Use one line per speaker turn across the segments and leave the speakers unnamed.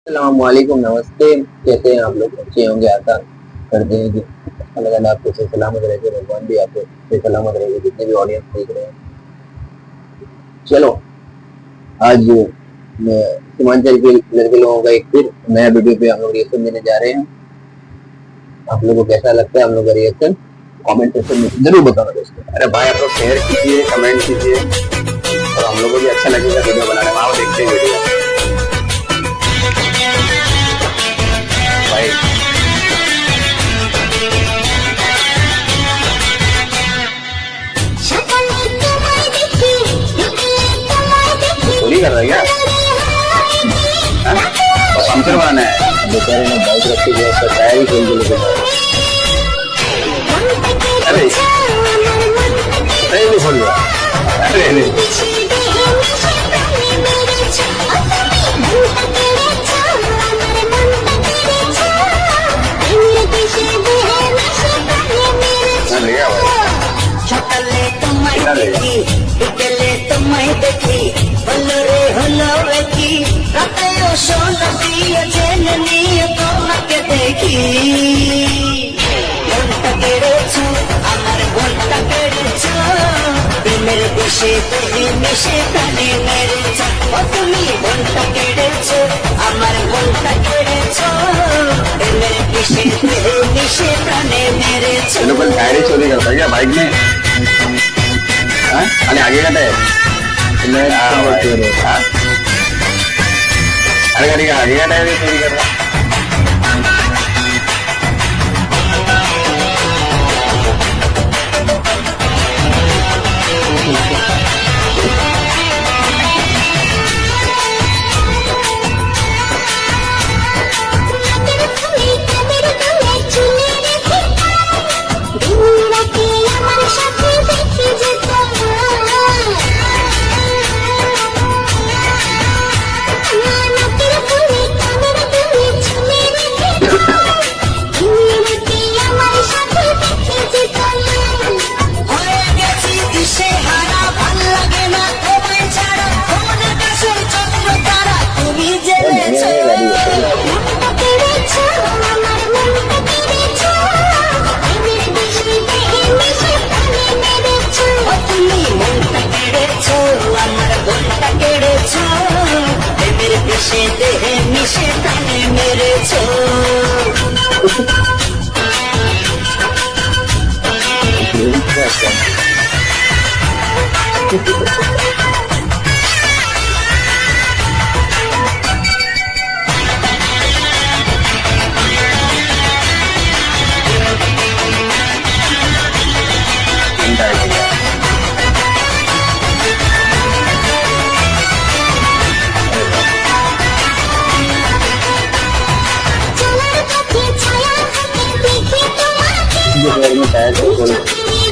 अस्सलामुअलैकुम, नमस्ते। कैसे हैं आप लोग? अच्छे होंगे, आशा करते हैं कि अल्लाह ताला आपको सही सलामत रखे, भगवान भी आपको सही सलामत रखे, जितने भी ऑडियंस देख रहे हैं। चलो, आज मैं सीमांचल के लड़के लोगों का एक फिर नया वीडियो पे हम लोग रिएक्शन देने जा रहे हैं। आप लोगों को कैसा लगता है हम लोग का रिएक्शन कमेंट सेक्शन में जरूर बताना दोस्तों। अरे भाई आप लोग शेयर कीजिए, कमेंट कीजिए और हम लोगों को भी अच्छा लगेगा वीडियो बनाने में। आओ देखते हैं वीडियो भाई। चोरी कर रहा है क्या? पंचर बनाना है बेचारे ने, बाइक रखी है, उसका टायर ही खोल के लेके जाए। अरे नहीं खोल रहा। अरे नहीं
मेरे देशे मिशे प्राणे मेरे তুমি মনটা কেড়েছো আমার মনটা কেড়েছো मेरे देशे मिशे प्राणे मेरेছো।
ये लोग टायर ही चोरी करता है क्या बाइक में? अरे आगे का टायर अरे गाड़ी का आगे का टायर ही चोरी कर रहा है।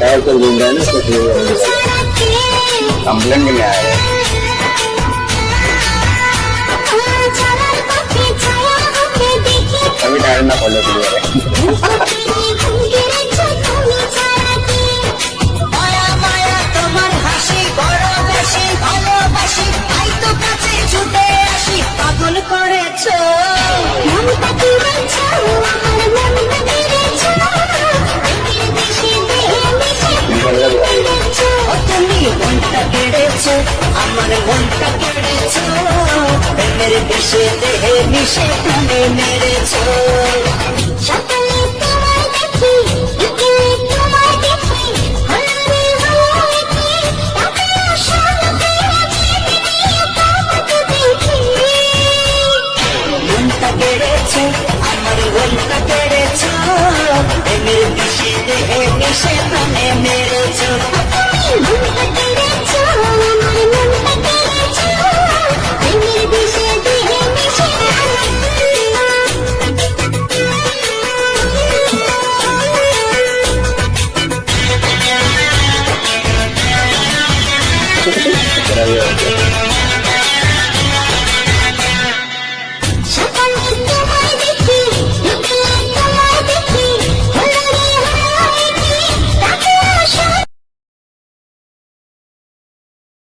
टायर को घूम रहा है ना, कंप्लेन के लिए आया है। अभी टायर ना फॉलो करिए।
আমার মনটা কেড়েছো মেরে দেশে দেহে মিশে প্রাণে মেরেছো। সকালে তোমায় দেখি বিকেলে তোমায় দেখি মনটা কেড়েছো আমার মনটা কেড়েছো মেরে দেশে দেহে মিশে প্রাণে মেরেছো।
Gracias.